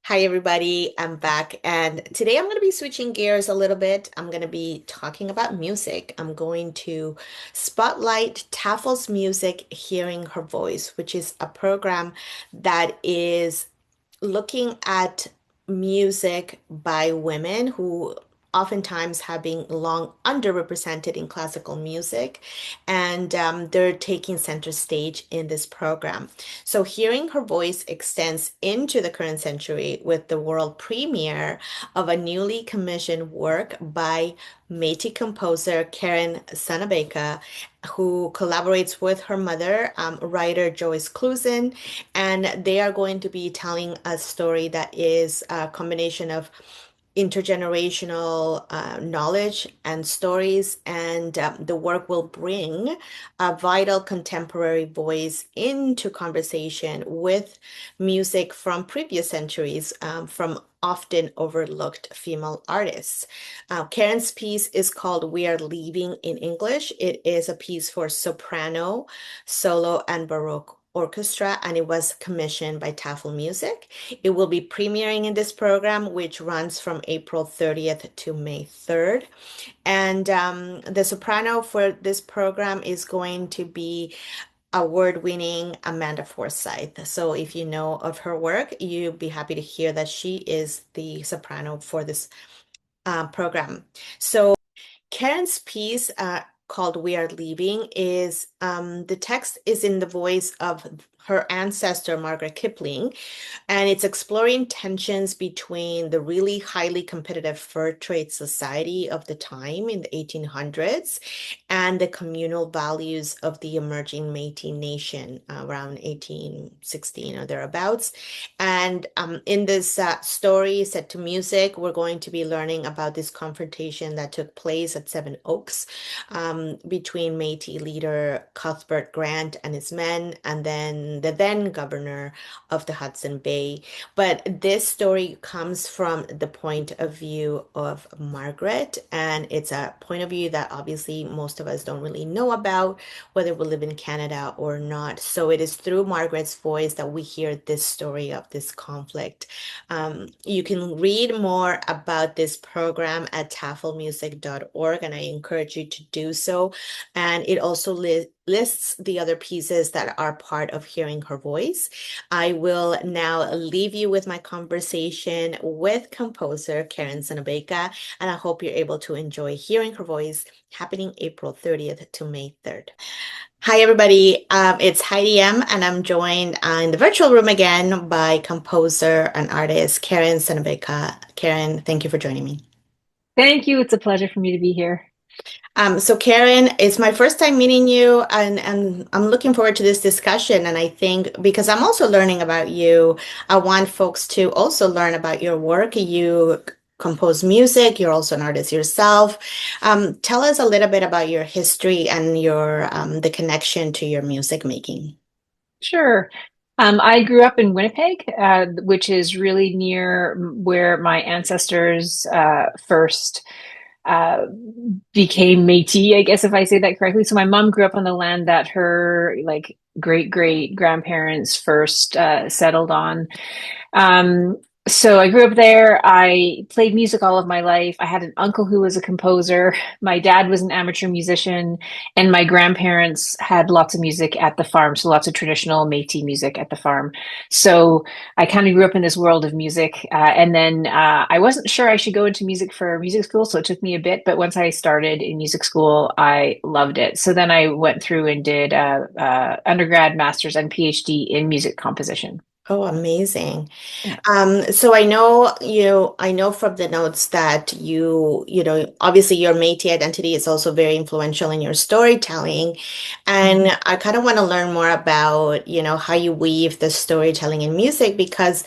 Hi, everybody. I'm back. And today I'm going to be switching gears a little bit. I'm going to be talking about music. I'm going to spotlight Tafel's Music, Hearing Her Voice, which is a program that is looking at music by women who oftentimes have been long underrepresented in classical music, and they're taking center stage in this program. So, hearing her voice extends into the current century with the world premiere of a newly commissioned work by Métis composer Karen Sunabacka, who collaborates with her mother, writer Joyce Clouston, and they are going to be telling a story that is a combination of intergenerational knowledge and stories, and the work will bring a vital contemporary voice into conversation with music from previous centuries, from often overlooked female artists. Karen's piece is called We Are Leaving in English. It is a piece for soprano, solo, and Baroque Orchestra, and it was commissioned by Tafelmusik. It will be premiering in this program, which runs from April 30th to May 3rd. And the soprano for this program is going to be award-winning Amanda Forsyth. So if you know of her work, you'll be happy to hear that she is the soprano for this program. So Karen's piece, called We Are Leaving, is the text is in the voice of her ancestor, Margaret Kipling, and it's exploring tensions between the really highly competitive fur trade society of the time in the 1800s and the communal values of the emerging Métis nation around 1816 or thereabouts. And in this story set to music, we're going to be learning about this confrontation that took place at Seven Oaks, between Métis leader Cuthbert Grant and his men, and then the then governor of the Hudson Bay. But this story comes from the point of view of Margaret, and it's a point of view that obviously most of us don't really know about, whether we live in Canada or not. So it is through Margaret's voice that we hear this story of this conflict. You can read more about this program at tafelmusik.org, and I encourage you to do so. And it also lists the other pieces that are part of Hearing Her Voice. I will now leave you with my conversation with composer Karen Sunabacka, and I hope you're able to enjoy Hearing Her Voice, happening April 30th to May 3rd. Hi, everybody. It's Heidi M, and I'm joined in the virtual room again by composer and artist Karen Sunabacka. Karen, thank you for joining me. Thank you. It's a pleasure for me to be here. So Karen, it's my first time meeting you, and I'm looking forward to this discussion. And I think because I'm also learning about you, I want folks to also learn about your work. You compose music, you're also an artist yourself. Tell us a little bit about your history and your the connection to your music making. Sure. I grew up in Winnipeg, which is really near where my ancestors first uh, became Métis, I guess if I say that correctly. So my mom grew up on the land that her great great grandparents first settled on. Um, so I grew up there. I played music all of my life. I had an uncle who was a composer. My dad was an amateur musician, and my grandparents had lots of music at the farm. So lots of traditional Métis music at the farm. So I kind of grew up in this world of music. And then I wasn't sure I should go into music for music school. So it took me a bit. But once I started in music school, I loved it. So then I went through and did undergrad, master's, and PhD in music composition. Oh, amazing. Yeah. So I know from the notes that obviously your Métis identity is also very influential in your storytelling. And Mhm. I kind of want to learn more about, how you weave the storytelling in music because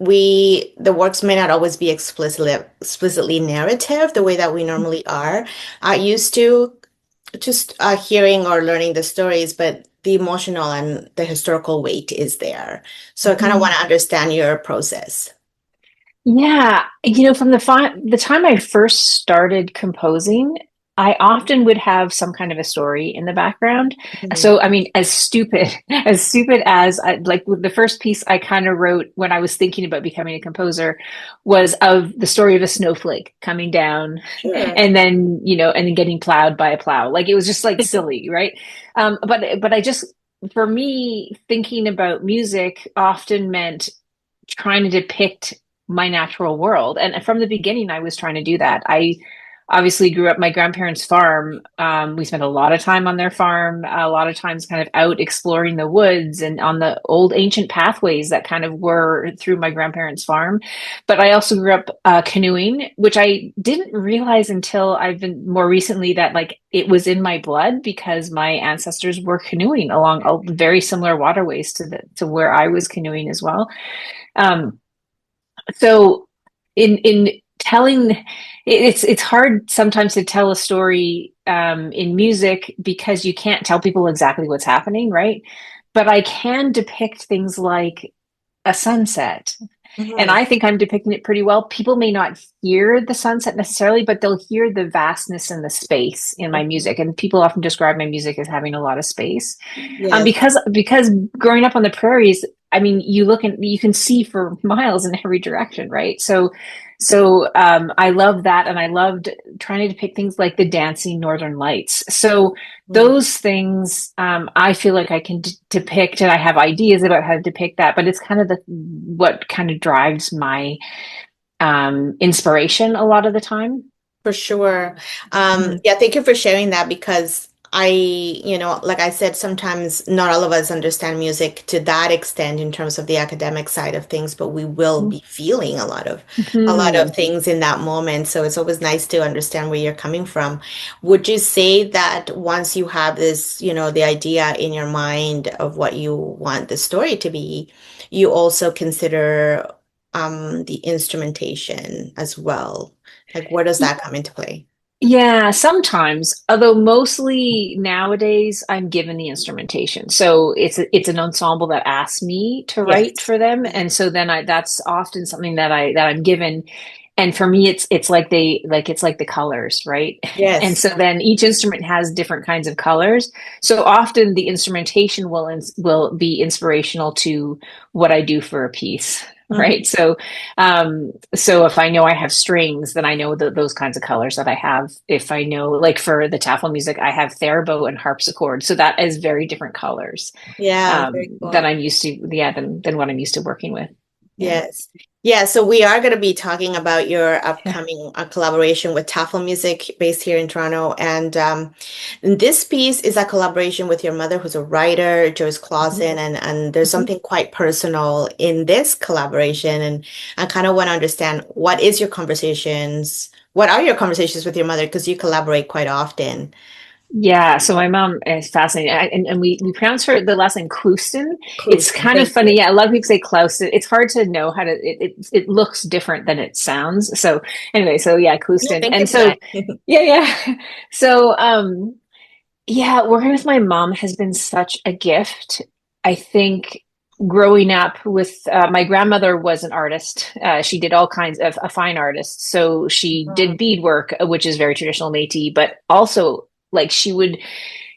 the works may not always be explicitly narrative the way that we normally are used to just hearing or learning the stories, but the emotional and the historical weight is there. So I kind of want Mhm. to understand your process. Yeah, from the time I first started composing, I often would have some kind of a story in the background. Mhm. So, I mean, as stupid, as stupid as like the first piece I kind of wrote when I was thinking about becoming a composer was of the story of a snowflake coming down Sure. and then, and then getting plowed by a plow. Like it was just like silly, right? But I just, for me, thinking about music often meant trying to depict my natural world. And from the beginning, I was trying to do that. I obviously grew up my grandparents' farm. We spent a lot of time on their farm, a lot of times kind of out exploring the woods and on the old ancient pathways that kind of were through my grandparents' farm. But I also grew up canoeing, which I didn't realize until I've been more recently that like it was in my blood because my ancestors were canoeing along very similar waterways to where I was canoeing as well. Um, so in telling it's hard sometimes to tell a story in music because you can't tell people exactly what's happening, right? But I can depict things like a sunset. And Mhm. I think I'm depicting it pretty well. People may not hear the sunset necessarily, but they'll hear the vastness and the space in my Mhm. music. And people often describe my music as having a lot of space. Yes. Because growing up on the prairies, I mean, you look and you can see for miles in every direction, right? So I love that, and I loved trying to depict things like the dancing northern lights. So Mhm. those things, I feel like I can depict, and I have ideas about how to depict that. But it's kind of the what kind of drives my inspiration a lot of the time. For sure. Mhm. Yeah, thank you for sharing that because like I said, sometimes not all of us understand music to that extent in terms of the academic side of things, but we will be feeling a lot of Mhm. things in that moment. So it's always nice to understand where you're coming from. Would you say that once you have this, the idea in your mind of what you want the story to be, you also consider the instrumentation as well? Like, where does that come into play? Yeah, sometimes, although mostly nowadays I'm given the instrumentation. So it's an ensemble that asks me to write Yes. for them. Mhm. And so then that's often something that I'm given. And for me it's like the colors, right? And Yes. so then each instrument has different kinds of colors. So often the instrumentation will be inspirational to what I do for a piece. Mhm. Right. So if I know I have strings, then I know those kinds of colors that I have. If I know, like for the Tafelmusik, I have theremin and harpsichord. So that is very different colors Yeah, very than cool. I'm used to, yeah, than what I'm used to working with. Yeah. Yes. Yeah, so we are going to be talking about your Yeah. upcoming collaboration with Tafelmusik based here in Toronto. And this piece is a collaboration with your mother, who's a writer, Joyce Mhm. Clouston, and there's Mhm. something quite personal in this collaboration. And I kind of want to understand what are your conversations with your mother? Because you collaborate quite often. Yeah, so my mom is fascinating, and we pronounce her the last name Clouston. It's Clouston, kind of thank you. funny. Yeah, a lot of people say Clouston. It's hard to know how to. It looks different than it sounds. So anyway, so yeah, No, Clouston, thank you and for that. so yeah, yeah. So yeah, working with my mom has been such a gift. I think growing up with my grandmother was an artist. She did all kinds of a fine artist. So she did beadwork, which is very traditional Métis, but also like she would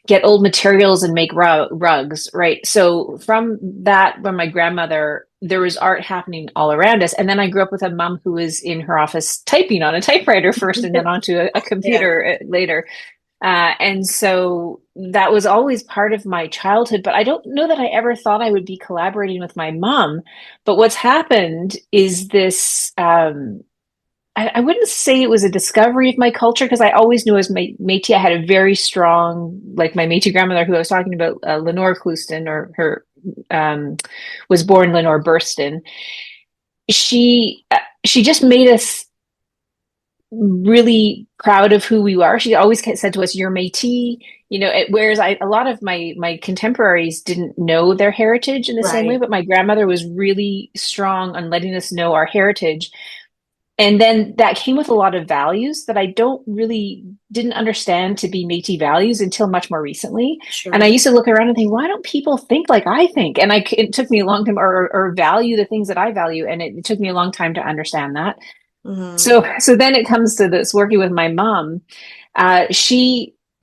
get old materials and make rugs, right? So from that, when my grandmother, there was art happening all around us. And then I grew up with a mom who was in her office typing on a typewriter first and then onto a Yeah. computer later. And so that was always part of my childhood, but I don't know that I ever thought I would be collaborating with my mom. But what's happened is this I wouldn't say it was a discovery of my culture because I always knew as Métis, I had a very strong, like my Métis grandmother who I was talking about, Lenore Clouston, or her was born Lenore Burston. She just made us really proud of who we are. She always said to us, "You're Métis," whereas a lot of my contemporaries didn't know their heritage in the same way, Right. but my grandmother was really strong on letting us know our heritage. And then that came with a lot of values that I don't really didn't understand to be Métis values until much more recently. And I Sure. used to look around and think, why don't people think like I think? And it took me a long time, or value the things that I value, and it took me a long time to understand that. Hmm. So then it comes to this working with my mom.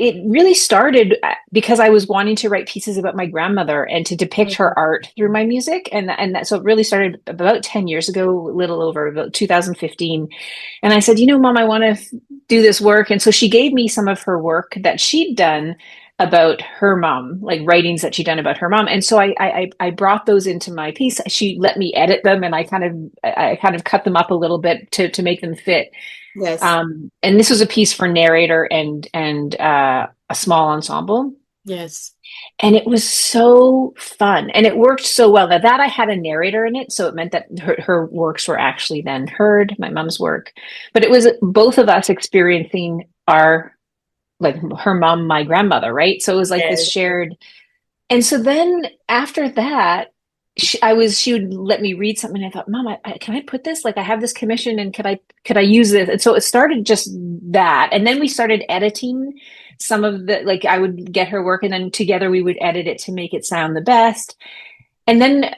It really started because I was wanting to write pieces about my grandmother and to depict her art through my music. So it really started about 10 years ago, a little over about 2015. And I said, Mom, I want to do this work. And so she gave me some of her work that she'd done about her mom, like writings that she'd done about her mom. And so I brought those into my piece. She let me edit them, and I kind of cut them up a little bit to make them fit. Yes. And this was a piece for narrator and a small ensemble. Yes. And it was so fun, and it worked so well. Now that I had a narrator in it, so it meant that her works were actually then heard, my mom's work. But it was both of us experiencing our, like, her mom, my grandmother, right? So it was like this Yes. shared. And so then after that, she would let me read something. And I thought, Mom, can I put this? Like, I have this commission, and could I use this? And so it started just that, and then we started editing some of the, like, I would get her work, and then together we would edit it to make it sound the best. And then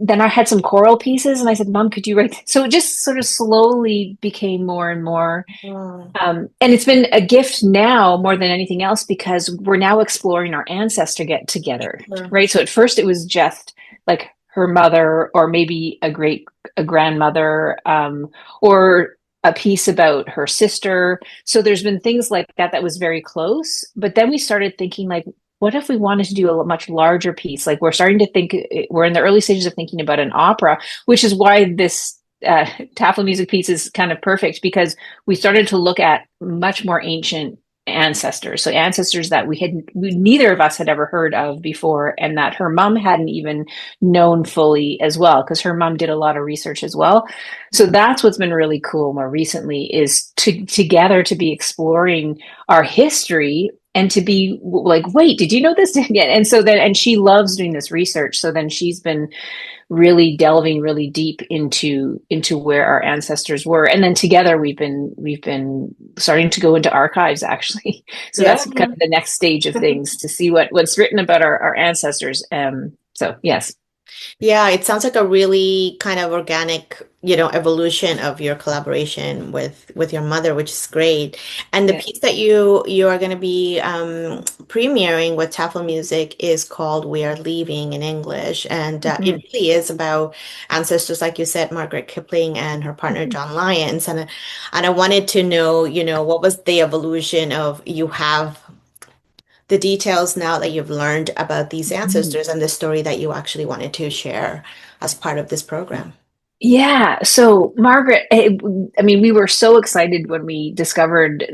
then I had some choral pieces, and I said, Mom, could you write? So it just sort of slowly became more and more. Oh, And it's been a gift now more than anything else, because we're now exploring our ancestor get together, sure. right? So at first it was just like her mother, or maybe a grandmother, or a piece about her sister. So there's been things like that was very close. But then we started thinking, like, what if we wanted to do a much larger piece? Like, we're starting to think, we're in the early stages of thinking about an opera, which is why this Tafelmusik piece is kind of perfect, because we started to look at much more ancient ancestors. So ancestors that neither of us had ever heard of before, and that her mom hadn't even known fully as well, because her mom did a lot of research as well. So that's what's been really cool more recently, is together to be exploring our history, and to be like, wait, did you know this? And so then, and she loves doing this research. So then she's been really delving really deep into where our ancestors were, and then together we've been starting to go into archives, actually. So Yeah. that's kind of the next stage of things, to see what's written about our ancestors. So yes. Yeah, it sounds like a really kind of organic, evolution of your collaboration with your mother, which is great. And the Yeah. piece that you are going to be premiering with Tafel Music is called "We Are Leaving" in English, and it Mhm. really is about ancestors, like you said, Margaret Kipling and her partner Mhm. John Lyons. And I wanted to know, what was the evolution of you have the details now that you've learned about these Mhm. ancestors and the story that you actually wanted to share as part of this program. Yeah. So Margaret, I mean, we were so excited when we discovered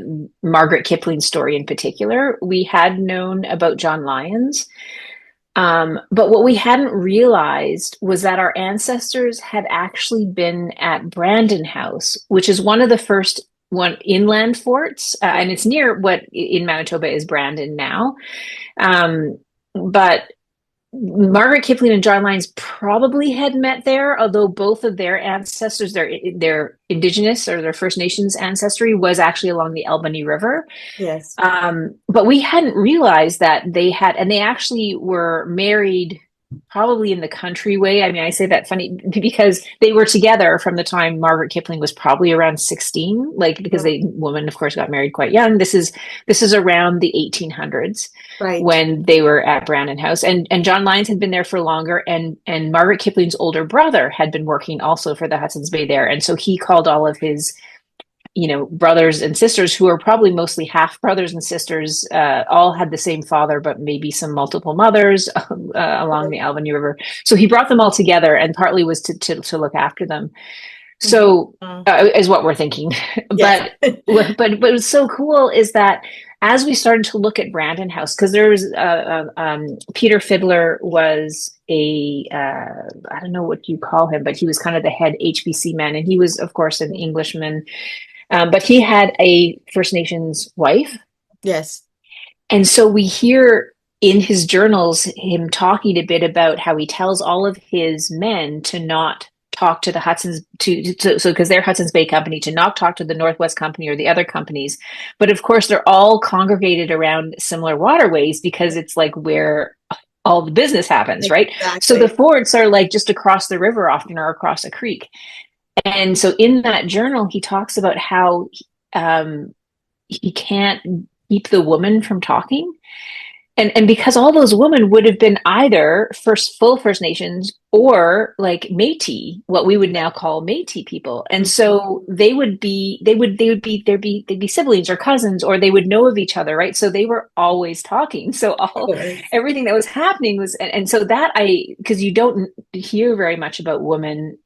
Margaret Kipling's story in particular. We had known about John Lyons. But what we hadn't realized was that our ancestors had actually been at Brandon House, which is one of the first one inland forts, and it's near what in Manitoba is Brandon now. But Margaret Kipling and John Lyons probably had met there, although both of their ancestors, their Indigenous or their First Nations ancestry, was actually along the Albany River. Yes. But we hadn't realized that they had, and they actually were married probably in the country way. I mean, I say that funny because they were together from the time Margaret Kipling was probably around 16, like, because Mm. they woman, of course, got married quite young. This is around the 1800s Right. when they were at Brandon House, and John Lyons had been there for longer, and Margaret Kipling's older brother had been working also for the Hudson's Bay there, and so he called all of his brothers and sisters, who are probably mostly half brothers and sisters, all had the same father, but maybe some multiple mothers along the Albany River. So he brought them all together, and partly was to look after them. So Mhm. is what we're thinking. Yes. But what's so cool is that as we started to look at Brandon House, because there was Peter Fiddler was I don't know what you call him, but he was kind of the head HBC man, and he was, of course, an Englishman, but he had a First Nations wife. Yes. And so we hear in his journals him talking a bit about how he tells all of his men to not talk to the Hudson's so because they're Hudson's Bay Company, to not talk to the Northwest Company or the other companies. But of course, they're all congregated around similar waterways, because it's like where all the business happens, right? So the Exactly. forts are like just across the river often, or across a creek. And so in that journal, he talks about how um, he can't keep the woman from talking. And because all those women would have been either full First Nations or like Métis, what we would now call Métis people. And Mhm. so they'd be siblings or cousins, or they would know of each other, right? So they were always talking. So Of all course. everything that was happening was, and so that because you don't hear very much about women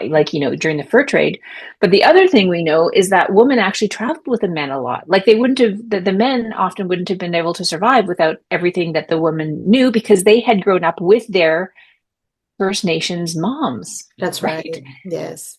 like, during the fur trade. But the other thing we know is that women actually traveled with the men a lot. Like they wouldn't have, the men often wouldn't have been able to survive without everything that the women knew because they had grown up with their First Nations moms, That's right? right. Yes.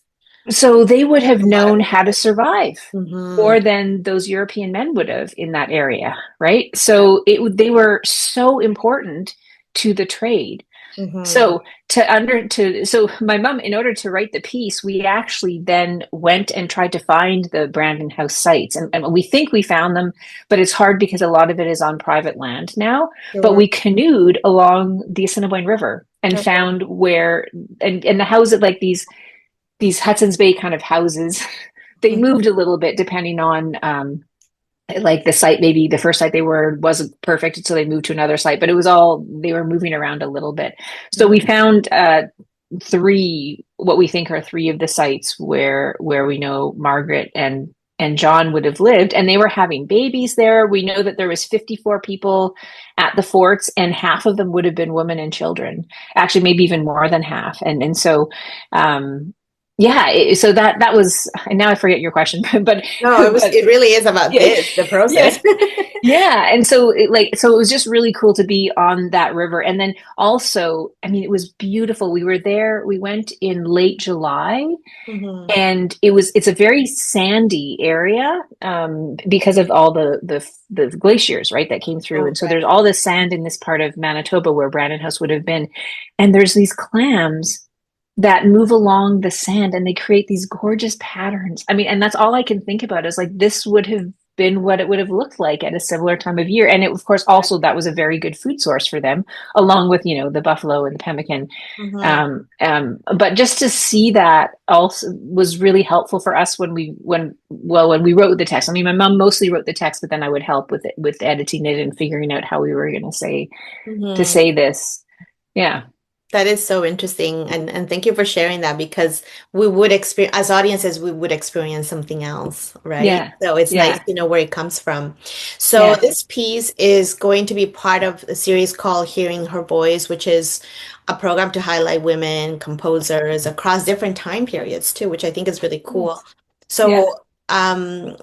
So they would have A lot of known how to knowledge. survive Hmm. more than those European men would have in that area, right? So they were so important to the trade. Hmm. So so my mom, in order to write the piece, we actually then went and tried to find the Brandon House sites, and we think we found them, but it's hard because a lot of it is on private land now. But Sure. we canoed along the Assiniboine River and Okay. found where, and the houses, like these Hudson's Bay kind of houses, they moved a little bit depending on like the site. Maybe the first site they were wasn't perfect, so they moved to another site, but it was all, they were moving around a little bit. So Mhm. we found three, what we think are three of the sites where we know Margaret and John would have lived, and they were having babies there. We know that there was 54 people at the forts, and half of them would have been women and children. Actually, maybe even more than half. And so yeah, so that was, and now I forget your question, but No, but it really is about yeah, this, the process. yeah, yeah. And so so it was just really cool to be on that river. And then also, I mean, it was beautiful. We were there, we went in late July, Hmm. and it's a very sandy area, because of all the glaciers, right, that came through. Oh, And so there's right. all this sand in this part of Manitoba where Brandon House would have been. And there's these clams that move along the sand, and they create these gorgeous patterns. I mean, and that's all I can think about is like, this would have been what it would have looked like at a similar time of year. And it, of course, also that was a very good food source for them, along with, the buffalo and the pemmican. Hmm. But just to see that also was really helpful for us when we wrote the text. I mean, my mom mostly wrote the text, but then I would help with it, with editing it and figuring out how we were going to Hmm. say this. Yeah. That is so interesting, and thank you for sharing that because we would experience as audiences we would experience something else, right? Yeah. So it's nice Yeah. to know where it comes from. So Yeah. this piece is going to be part of a series called Hearing Her Voice, which is a program to highlight women composers across different time periods too, which I think is really cool. Nice. Yeah. So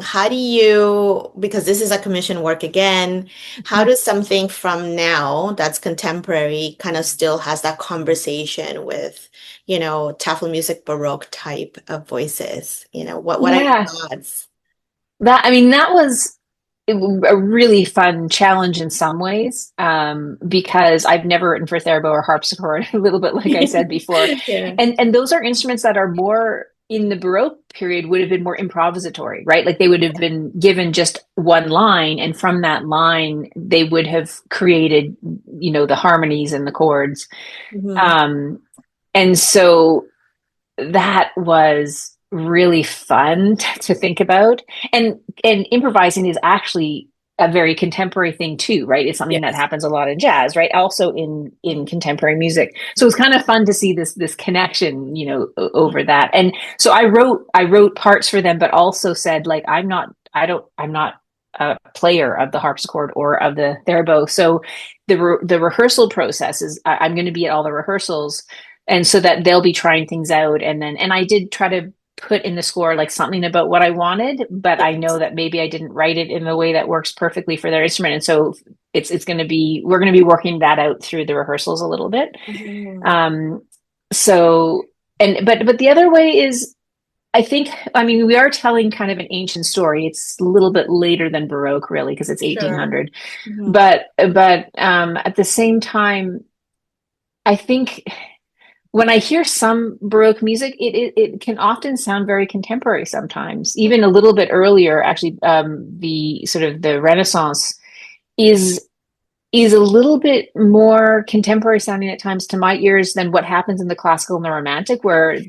how do you, because this is a commission work again, how does something from now that's contemporary kind of still has that conversation with, Tafelmusik Baroque type of voices? What are your Yeah. thoughts? I mean, that was a really fun challenge in some ways, because I've never written for theremin or harpsichord, a little bit like I said before. Yeah. And those are instruments that are more, in the Baroque period, would have been more improvisatory, right? Like they would have been given just one line, and from that line, they would have created, the harmonies and the chords. Hmm. Um, and so that was really fun to think about. And improvising is actually a very contemporary thing too, right? It's something that Yes. happens a lot in jazz, right? Also in contemporary music. So it's kind of fun to see this connection, over that. And so I wrote parts for them, but also said, like, I'm not a player of the harpsichord or of the theremin. So the rehearsal process is, I'm going to be at all the rehearsals, and so that they'll be trying things out. And I did try to put in the score like something about what I wanted, but I know Yes. that maybe I didn't write it in a way that works perfectly for their instrument. And so it's going to be, we're going to be working that out through the rehearsals a little bit. Mhm. um so, but the other way is, I think, I mean, we are telling kind of an ancient story. It's a little bit later than Baroque, really, because it's Sure. 1800. Hmm. But at the same time, I think when I hear some Baroque music, it can often sound very contemporary sometimes, even a little bit earlier. Actually, the sort of the Renaissance is. is a little bit more contemporary sounding at times to my ears than what happens in the classical and the romantic, where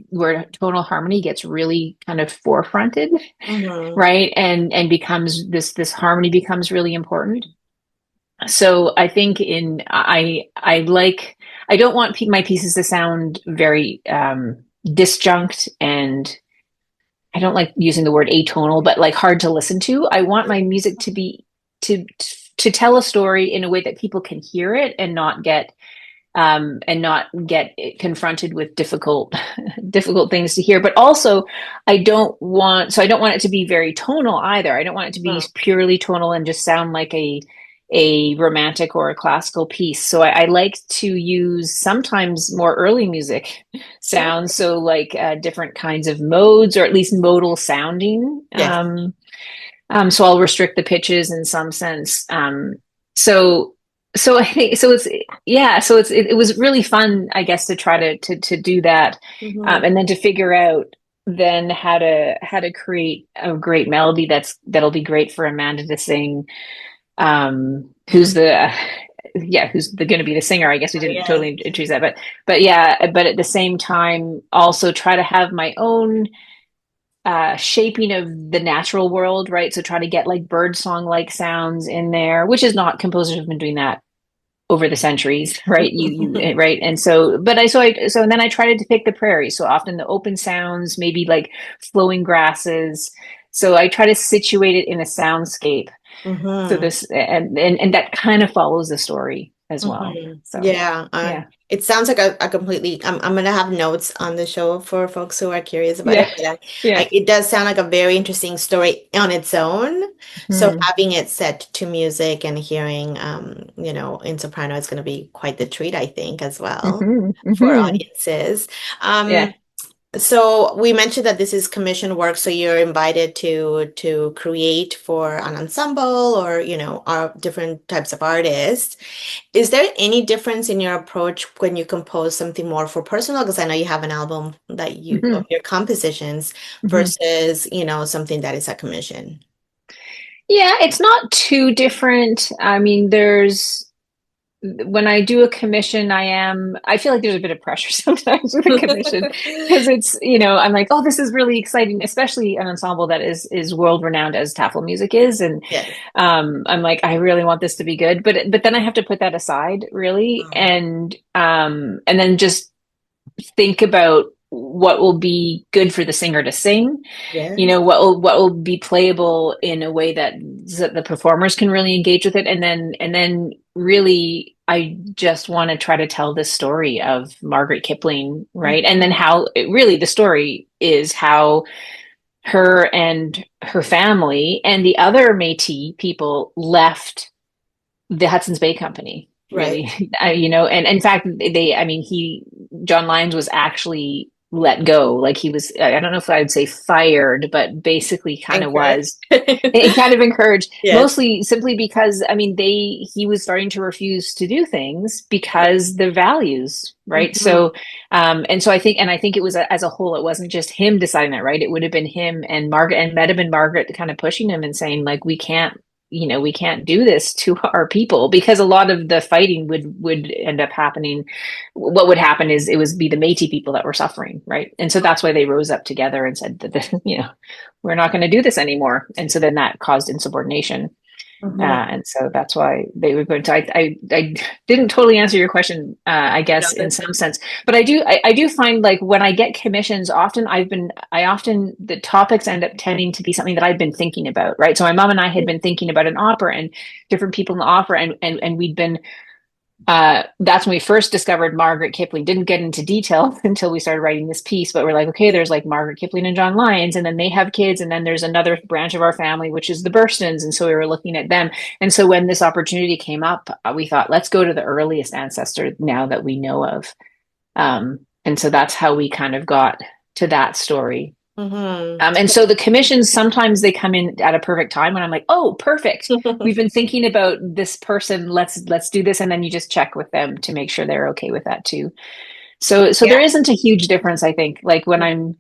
tonal harmony gets really kind of forefronted, Mm-hmm. right? And becomes this harmony becomes really important. So I think I like I don't want my pieces to sound very disjunct, and I don't like using the word atonal, but like hard to listen to. I want my music to be to to tell a story in a way that people can hear it and not get confronted with difficult things to hear. But also, I don't want it to be very tonal either. I don't want it to be purely tonal and just sound like a romantic or a classical piece. So I like to use sometimes more early music Mm-hmm. sounds, so like different kinds of modes, or at least modal sounding. Yes. So I'll restrict the pitches in some sense. So so I think so it's yeah, so it was really fun, I guess, to try to do that, Mm-hmm. and then to figure out then how to create a great melody that'll be great for Amanda to sing. Who's Mm-hmm. the yeah, who's going to be the singer? I guess we didn't Yes. totally choose that, but yeah, but at the same time, also try to have my own shaping of the natural world, right? So try to get like bird song like sounds in there, which is not composers have been doing that over the centuries, right? Right. And so, so and then I try to depict the prairie. So often the open sounds, maybe like flowing grasses. So I try to situate it in a soundscape. So Mm-hmm. this, and that kind of follows the story as well. Hmm. So Yeah, yeah, it sounds like a completely. I'm gonna have notes on the show for folks who are curious about it. yeah, But yeah. it does sound like a very interesting story on its own. So Mhm. having it set to music and hearing, in soprano is going to be quite the treat, I think, as well Mhm. for Mhm. audiences. Um, Yeah. so we mentioned that this is commission work, so you're invited to create for an ensemble or, different types of artists. Is there any difference in your approach when you compose something more for personal? Because I know you have an album that of Mhm. your compositions Mhm. versus, something that is a commission. Yeah, it's not too different. I mean, there's when I do a commission, I feel like there's a bit of pressure sometimes with a commission because I'm like, oh, this is really exciting, especially an ensemble that is world renowned as Tafelmusik is. And Yes. I'm like, I really want this to be good. But then I have to put that aside really, Mm. and then just think about what will be good for the singer to sing, Yes. what will be playable in a way that the performers can really engage with it, and then really I just want to try to tell this story of Margaret Kipling, right? And then how really the story is how her and her family and the other Métis people left the Hudson's Bay Company, Right. really. And in fact, I mean, John Lyons was actually let go. Like he was, I don't know if I would say fired, but basically kind of Encourage. was. It kind of encouraged, Yes. mostly simply because, I mean, he was starting to refuse to do things because the values, right? Mhm. So, and I think it was as a whole, it wasn't just him deciding that, right? It would have been him and Margaret, and might have been Margaret kind of pushing him and saying, like, we can't do this to our people, because a lot of the fighting would end up happening. What would happen is it was be the Métis people that were suffering, right? And so that's why they rose up together and said that we're not going to do this anymore. And so then that caused insubordination. Mhm. And so that's why they were going to. I didn't totally answer your question, I No, guess, in that's some sense, but I do find like when I get commissions, often I often the topics end up tending to be something that I've been thinking about, right? So my mom and I had been thinking about an opera and different people in the opera, and we'd been that's when we first discovered Margaret Kipling. Didn't get into detail until we started writing this piece, but we're like, okay, there's like Margaret Kipling and John Lyons, and then they have kids, and then there's another branch of our family, which is the Burstons, and so we were looking at them. And so when this opportunity came up, we thought, let's go to the earliest ancestor now that we know of. And so that's how we kind of got to that story. Mhm. And so the commissions sometimes they come in at a perfect time when I'm like, oh, perfect. We've been thinking about this person. Let's do this, and then you just check with them to make sure they're okay with that too. So there Yeah. isn't a huge difference, I think. Like when I'm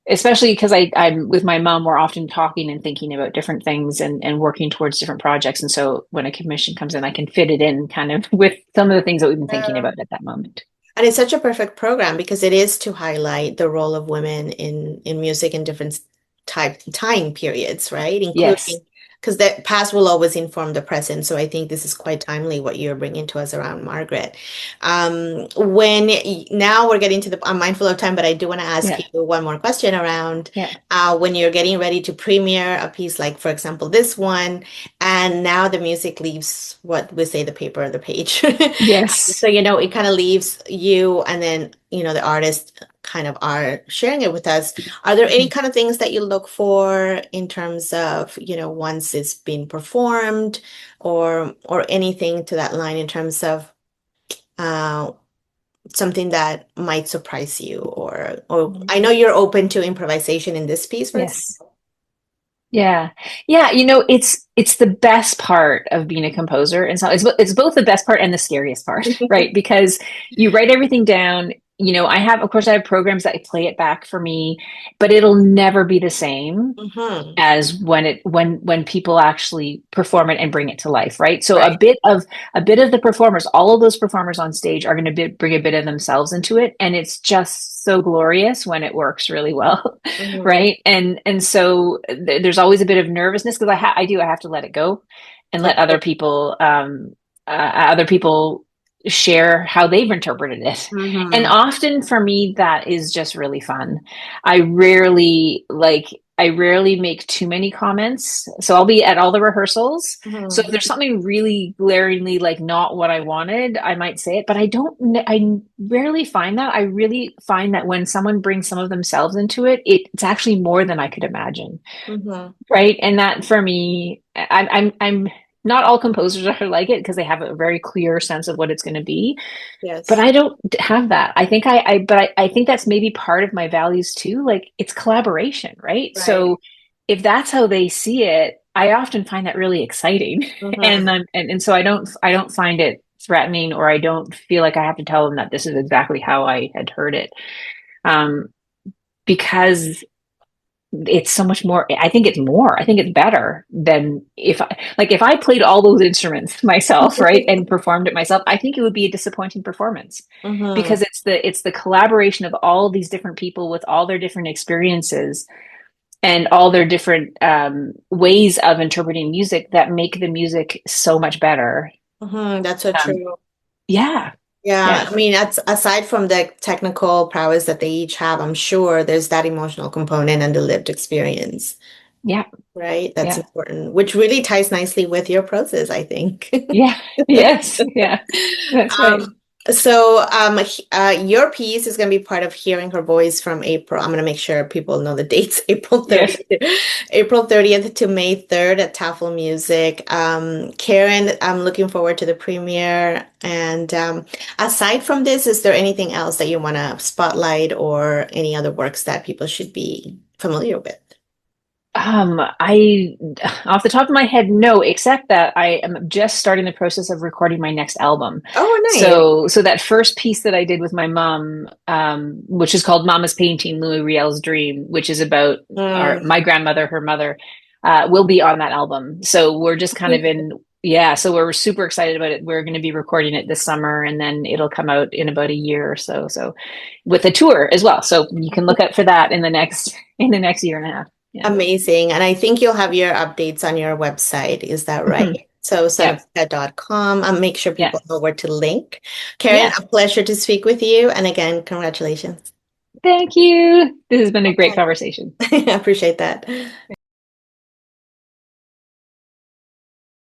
especially because I'm with my mom, we're often talking and thinking about different things and working towards different projects. And so when a commission comes in, I can fit it in kind of with some of the things that we've been thinking Yeah. about at that moment. And it's such a perfect program because it is to highlight the role of women in music in different time periods, right? Yes. Including because the past will always inform the present. So I think this is quite timely what you're bringing to us around Margaret. Now we're getting to I'm mindful of time, but I do want to ask Yeah. you one more question around Yeah. when you're getting ready to premiere a piece like, for example, this one, and now the music leaves what we say the paper or the page. Yes. So, it kind of leaves you and then, the artist kind of are sharing it with us. Are there any Mhm. kind of things that you look for in terms of, once it's been performed or anything to that line in terms of uh, something that might surprise you or I know you're open to improvisation in this piece, for Yes. example. Yeah. Yeah, it's the best part of being a composer. And so it's both the best part and the scariest part, right? Because you write everything down, I have programs that play it back for me, but it'll never be the same Hmm. as when people actually perform it and bring it to life, right? So Right. a bit of the performers, all of those performers on stage are going to bring a bit of themselves into it, and it's just so glorious when it works really well, Hmm. right? And so there's always a bit of nervousness because I have to let it go and let Of course. other people share how they've interpreted it. And Hmm. often for me, that is just really fun. I rarely like I rarely make too many comments. So I'll be at all the rehearsals. So if Hmm. there's something really glaringly like not what I wanted, I might say it, but I rarely find that. I really find that when someone brings some of themselves into it, it's actually more than I could imagine. Hmm. Right. And that for me, I'm not all composers are like it because they have a very clear sense of what it's going to be, but Yes. I don't have that. I think I think that's maybe part of my values too. Like it's collaboration, right? Right. So if that's how they see it, I often find that really exciting. Hmm. And so I don't find it threatening, or I don't feel like I have to tell them that this is exactly how I had heard it. Um, because it's so much more. I think it's better than if I played all those instruments myself, right, and performed it myself. I think it would be a disappointing performance Hmm. because it's the collaboration of all these different people with all their different experiences and all their different ways of interpreting music that make the music so much better. Hmm. That's so um, true. yeah. Yeah, Yeah. I mean, that's aside from the technical prowess that they each have, I'm sure there's that emotional component and the lived experience, Yeah. right? That's Yeah. important, which really ties nicely with your process, I think. Yeah. Yes. Yeah. That's right. Um, your piece is going to be part of Hearing Her Voice from April. I'm going to make sure people know the dates, April Yes. 30th, April 30th to May 3rd at Tafelmusik. Karen, I'm looking forward to the premiere. And aside from this, is there anything else that you want to spotlight or any other works that people should be familiar with? I, off the top of my head, no, except that I am just starting the process of recording my next album. Oh, nice. So that first piece that I did with my mom, which is called Mama's Painting, Louis Riel's Dream, which is about Mm. my grandmother, her mother, will be on that album. So we're just kind of yeah, so we're super excited about it. We're going to be recording it this summer and then it'll come out in about a year or so. So with a tour as well. So you can look out for that in the next year and a half. Yeah. Amazing. And I think you'll have your updates on your website. Is that right? Mhm. So Yeah. sunabacka.com. I'll make sure Yeah. people know where to link. Karen, Yeah. a pleasure to speak with you. And again, congratulations. Thank you. This has been a great conversation. I appreciate that.